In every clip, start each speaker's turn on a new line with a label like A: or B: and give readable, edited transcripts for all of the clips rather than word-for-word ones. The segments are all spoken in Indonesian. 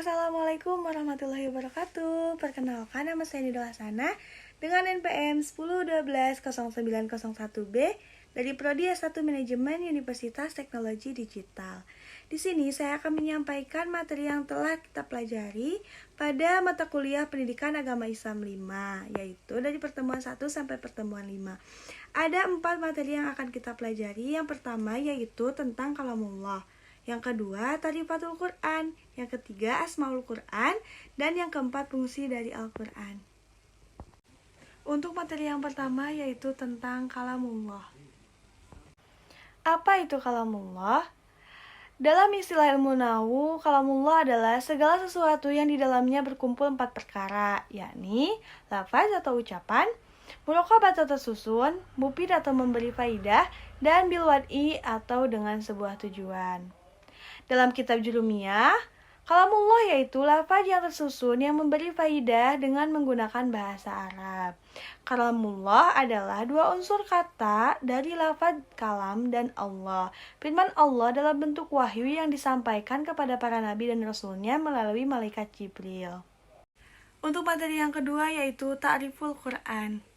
A: Assalamualaikum warahmatullahi wabarakatuh. Perkenalkan, nama saya Nido Hasana dengan NPM 10120901B dari Prodi S1 Manajemen Universitas Teknologi Digital. Di sini saya akan menyampaikan materi yang telah kita pelajari pada mata kuliah Pendidikan Agama Islam 5, yaitu dari pertemuan 1 sampai pertemuan 5. Ada 4 materi yang akan kita pelajari. Yang pertama yaitu tentang kalamullah. Yang kedua, Tarifatul Quran. Yang ketiga, Asmaul Quran. Dan yang keempat, fungsi dari Al-Quran. Untuk materi yang pertama yaitu tentang kalamullah. Apa itu kalamullah? Dalam istilah ilmu nahwu, kalamullah adalah segala sesuatu yang di dalamnya berkumpul 4 perkara, yakni lafaz atau ucapan, murokabah atau tersusun, mufid atau memberi faidah, dan bilwad'i atau dengan sebuah tujuan. Dalam kitab Jurumiyah, kalamullah yaitu lafaz yang tersusun yang memberi faidah dengan menggunakan bahasa Arab. Kalamullah adalah 2 unsur kata dari lafaz kalam dan Allah. Firman Allah dalam bentuk wahyu yang disampaikan kepada para nabi dan rasulnya melalui malaikat Jibril. Untuk materi yang kedua yaitu Ta'riful Quran.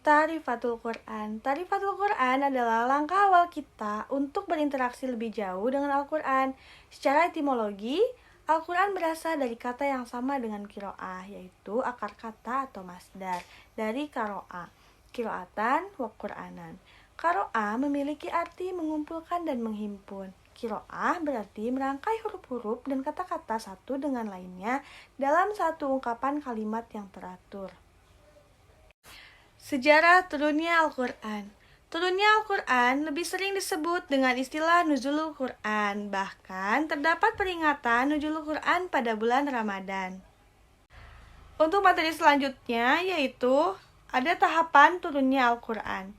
A: Tarifatul Quran. Tarifatul Quran adalah langkah awal kita untuk berinteraksi lebih jauh dengan Al-Quran. Secara etimologi, Al-Quran berasal dari kata yang sama dengan kiro'ah, yaitu akar kata atau masdar dari karo'ah, kiro'atan wa Qur'anan. Karo'ah memiliki arti mengumpulkan dan menghimpun. Kiro'ah berarti merangkai huruf-huruf dan kata-kata satu dengan lainnya dalam satu ungkapan kalimat yang teratur. Sejarah turunnya Al-Quran. Turunnya Al-Quran lebih sering disebut dengan istilah Nuzulul Quran. Bahkan terdapat peringatan Nuzulul Quran pada bulan Ramadan. Untuk materi selanjutnya yaitu ada tahapan turunnya Al-Quran.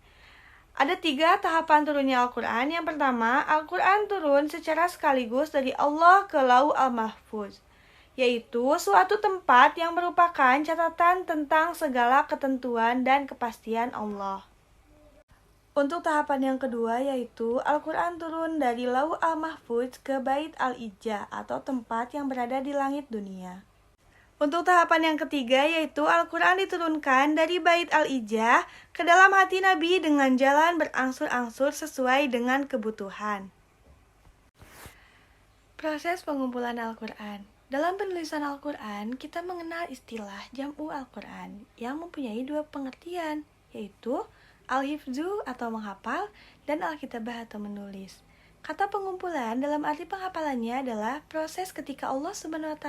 A: Ada 3 tahapan turunnya Al-Quran. Yang pertama, Al-Quran turun secara sekaligus dari Allah ke Lauh Al-Mahfuz, yaitu suatu tempat yang merupakan catatan tentang segala ketentuan dan kepastian Allah. Untuk tahapan yang kedua yaitu Al-Quran turun dari Lauh Al-Mahfuz ke Bait Al-Izzah atau tempat yang berada di langit dunia. Untuk tahapan yang ketiga yaitu Al-Quran diturunkan dari Bait Al-Izzah ke dalam hati Nabi dengan jalan berangsur-angsur sesuai dengan kebutuhan. Proses pengumpulan Al-Quran. Dalam penulisan Al-Quran, kita mengenal istilah Jam'u Al-Quran yang mempunyai 2 pengertian, yaitu Al-Hifzu atau menghafal dan Al-Kitabah atau menulis. Kata pengumpulan dalam arti penghafalannya adalah proses ketika Allah SWT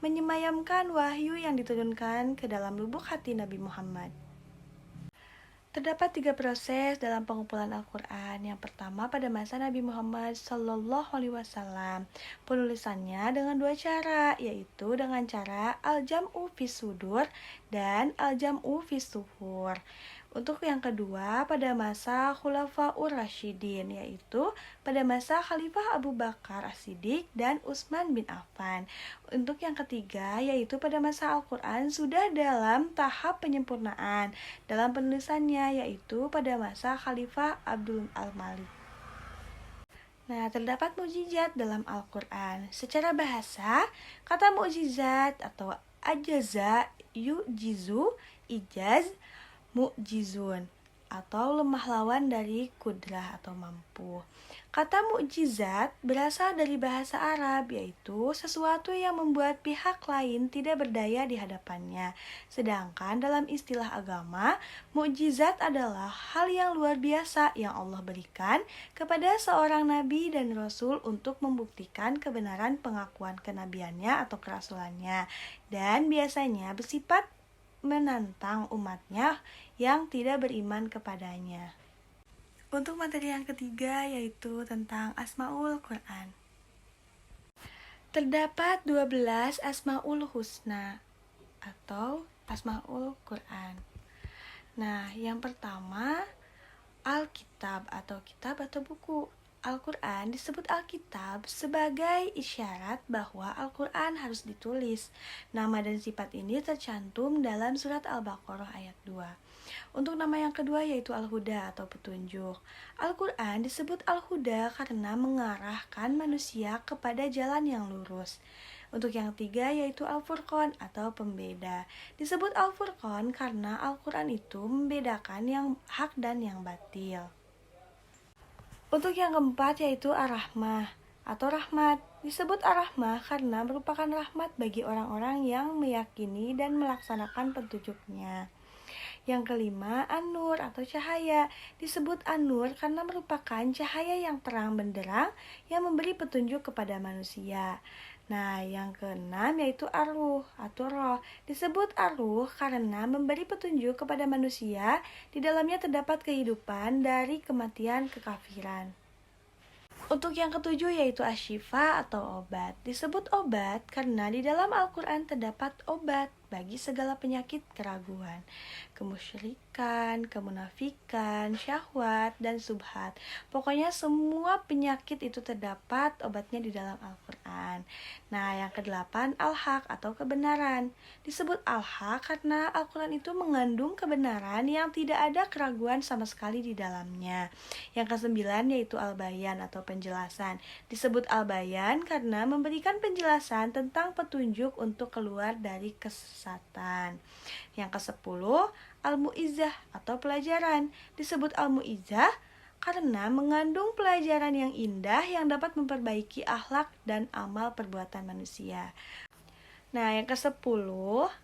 A: menyemayamkan wahyu yang diturunkan ke dalam lubuk hati Nabi Muhammad. Terdapat 3 proses dalam pengumpulan Al-Quran. Yang pertama pada masa Nabi Muhammad SAW. Penulisannya dengan 2 cara, yaitu dengan cara Al-Jam'u fis Sudur dan Al-Jam'u fis Suhur. Untuk yang kedua pada masa Khulafaur Rasyidin, yaitu pada masa Khalifah Abu Bakar As-Siddiq dan Utsman bin Affan. Untuk yang ketiga yaitu pada masa Al-Quran sudah dalam tahap penyempurnaan dalam penulisannya, yaitu pada masa Khalifah Abdul Al-Malik. Nah, terdapat mukjizat dalam Al-Quran. Secara bahasa, kata mukjizat atau ajaza, yu'jizu, ijaz, mu'jizun atau lemah lawan dari kudrah atau mampu. Kata mukjizat berasal dari bahasa Arab, yaitu sesuatu yang membuat pihak lain tidak berdaya di hadapannya. Sedangkan dalam istilah agama, mukjizat adalah hal yang luar biasa yang Allah berikan kepada seorang nabi dan rasul untuk membuktikan kebenaran pengakuan kenabiannya atau kerasulannya, dan biasanya bersifat menantang umatnya yang tidak beriman kepadanya. Untuk materi yang ketiga yaitu tentang Asmaul Quran. Terdapat 12 Asmaul Husna atau Asmaul Quran. Nah, yang pertama Alkitab atau kitab atau buku. Al-Quran disebut Alkitab sebagai isyarat bahwa Al-Quran harus ditulis. Nama dan sifat ini tercantum dalam surat Al-Baqarah ayat 2. Untuk nama yang kedua yaitu Al-Huda atau petunjuk. Al-Quran disebut Al-Huda karena mengarahkan manusia kepada jalan yang lurus. Untuk yang ketiga yaitu Al-Furqan atau pembeda. Disebut Al-Furqan karena Al-Quran itu membedakan yang hak dan yang batil. Untuk yang keempat yaitu Ar-Rahmah atau rahmat. Disebut Ar-Rahmah karena merupakan rahmat bagi orang-orang yang meyakini dan melaksanakan petunjuknya. Yang kelima, An-Nur atau cahaya. Disebut An-Nur karena merupakan cahaya yang terang benderang yang memberi petunjuk kepada manusia. Nah, yang keenam yaitu Ar-Ruh atau roh. Disebut Ar-Ruh karena memberi petunjuk kepada manusia. Di dalamnya terdapat kehidupan dari kematian kekafiran. Untuk yang ketujuh yaitu Asy-Syifa atau obat. Disebut obat karena di dalam Al-Quran terdapat obat bagi segala penyakit keraguan, kemusyrikan, kemunafikan, syahwat, dan subhat. Pokoknya semua penyakit itu terdapat obatnya di dalam Al-Quran. Nah, yang kedelapan Al-Haq atau kebenaran. Disebut Al-Haq karena Al-Quran itu mengandung kebenaran yang tidak ada keraguan sama sekali di dalamnya. Yang kesembilan yaitu Al-Bayan atau penjelasan. Disebut Al-Bayan karena memberikan penjelasan tentang petunjuk untuk keluar dari kesesatan. Yang ke-10 Al-Mu'izzah atau pelajaran. Disebut Al-Mu'izzah karena mengandung pelajaran yang indah yang dapat memperbaiki akhlak dan amal perbuatan manusia. Nah, yang ke-10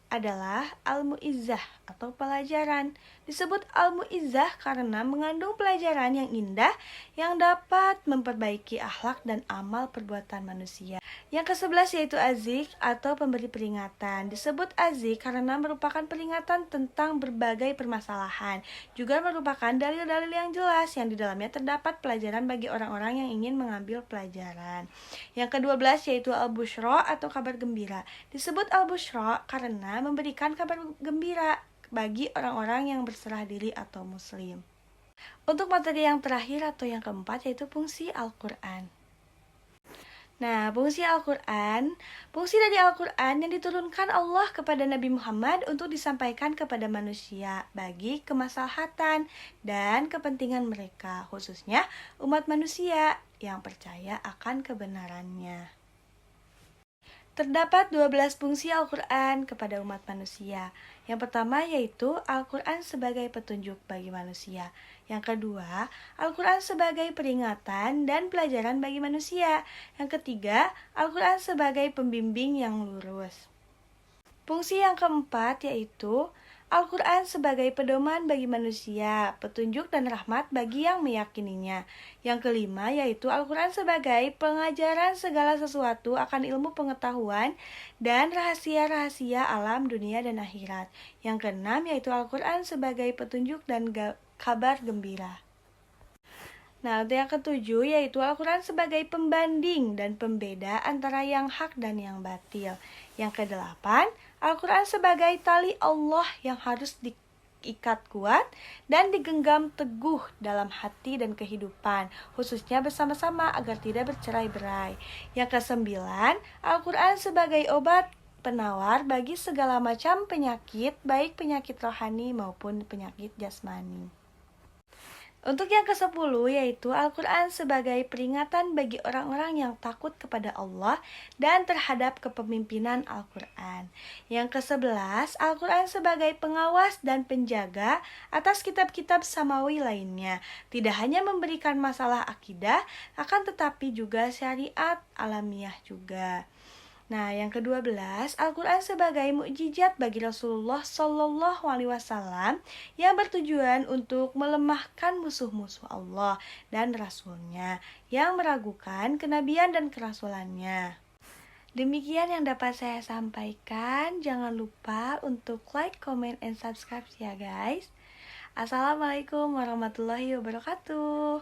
A: adalah Al-Mu'izzah atau pelajaran. Disebut Al-Mu'izzah karena mengandung pelajaran yang indah yang dapat memperbaiki akhlak dan amal perbuatan manusia. Yang ke-11 yaitu Az-Zikr atau pemberi peringatan. Disebut Az-Zikr karena merupakan peringatan tentang berbagai permasalahan. Juga merupakan dalil-dalil yang jelas yang di dalamnya terdapat pelajaran bagi orang-orang yang ingin mengambil pelajaran. Yang ke-12 yaitu Al-Busyra atau kabar gembira. Disebut Al-Busyra karena memberikan kabar gembira bagi orang-orang yang berserah diri atau muslim. Untuk materi yang terakhir atau yang keempat yaitu fungsi Al-Quran. Nah, fungsi Al-Quran, fungsi dari Al-Quran yang diturunkan Allah kepada Nabi Muhammad untuk disampaikan kepada manusia bagi kemaslahatan dan kepentingan mereka, khususnya umat manusia yang percaya akan kebenarannya. Terdapat 12 fungsi Al-Quran kepada umat manusia. Yang pertama yaitu Al-Quran sebagai petunjuk bagi manusia. Yang kedua, Al-Quran sebagai peringatan dan pelajaran bagi manusia. Yang ketiga, Al-Quran sebagai pembimbing yang lurus. Fungsi yang keempat yaitu Al-Quran sebagai pedoman bagi manusia, petunjuk dan rahmat bagi yang meyakininya. Yang kelima yaitu Al-Quran sebagai pengajaran segala sesuatu akan ilmu pengetahuan dan rahasia-rahasia alam dunia dan akhirat. Yang keenam yaitu Al-Quran sebagai petunjuk dan kabar gembira. Nah, untuk yang ketujuh yaitu Al-Quran sebagai pembanding dan pembeda antara yang hak dan yang batil. Yang kedelapan, Al-Quran sebagai tali Allah yang harus diikat kuat dan digenggam teguh dalam hati dan kehidupan, khususnya bersama-sama agar tidak bercerai-berai. Yang kesembilan, Al-Quran sebagai obat penawar bagi segala macam penyakit, baik penyakit rohani maupun penyakit jasmani. Untuk yang ke-10 yaitu Al-Quran sebagai peringatan bagi orang-orang yang takut kepada Allah dan terhadap kepemimpinan Al-Quran. Yang ke-11 Al-Quran sebagai pengawas dan penjaga atas kitab-kitab samawi lainnya. Tidak hanya memberikan masalah akidah, akan tetapi juga syariat alamiah juga. Nah, yang ke-12, Al-Quran sebagai mukjizat bagi Rasulullah Shallallahu Alaihi Wasallam yang bertujuan untuk melemahkan musuh-musuh Allah dan Rasulnya yang meragukan kenabian dan kerasulannya. Demikian yang dapat saya sampaikan. Jangan lupa untuk like, comment, and subscribe ya guys. Assalamualaikum warahmatullahi wabarakatuh.